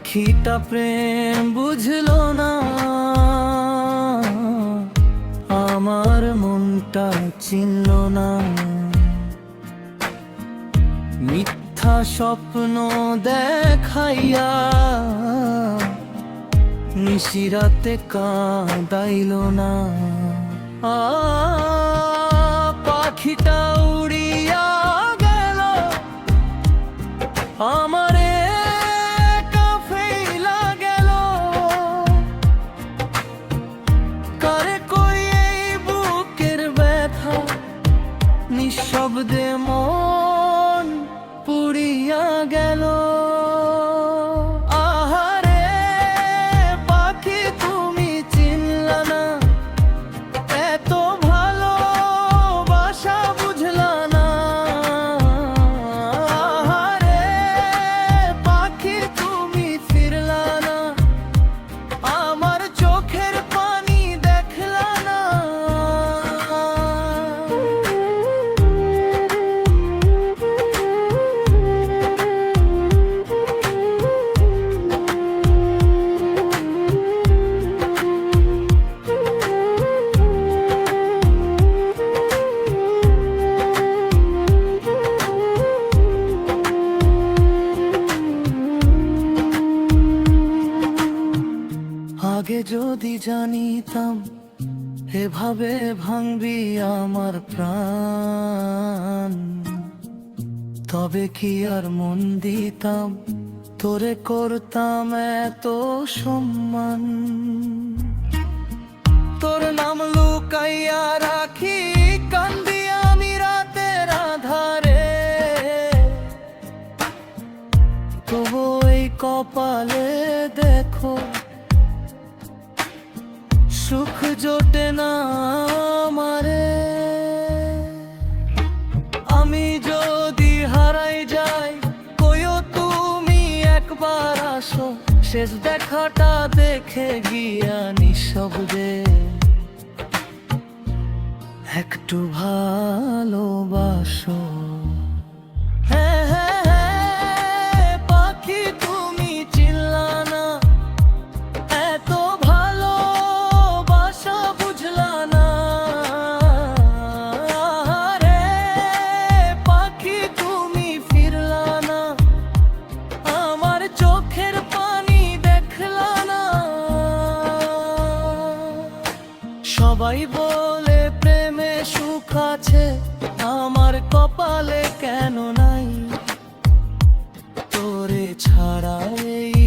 পাখিটা প্রেম বুঝলো না, আমার মনটা চিনল না। মিথ্যা স্বপ্ন দেখাইয়া নিশিরাতে কাঁদাইল না। পাখিটা উড়িয়া গেল, আমারে কাফেলা গেল। কারে কই এই বুকের ব্যথা, নিঃশব্দে মন পুড়িয়া গেল। আহারে পাখি তুমি চিনলা না, এত ভালোবাসা বুঝলা না। আহারে পাখি তুমি ফিরলা না, আমার চোখের পানি দেখলা না। আগে যদি জানিতাম এভাবে ভাঙবি আমার প্রাণ, তবে কি আর মন দিতাম, তোরে করতাম এত সম্মান। তোর নাম লুকাইয়া রাখি কান্দি আমি রাতের আধারে, তবু এই কপালে দেখো সুখ জোটে না আমারে। আমি যদি হারাই যাই কইও তুমি একবার আসো, শেষ দেখাটা দেখে গিয়া নিঃশব্দে একটু ভালোবাসো। হ্যাঁ হ্যাঁ হ্যাঁ পাখি তুমি চিনলা না, এত ভালোবাসা বুঝলা না। রে পাখি তুমি ফিরলা না, আমার চোখের পানি দেখলা না। সবাই বলে প্রেমে সুখ আছে, আমার কপালে কেন নাই, তোরে ছাড়া এই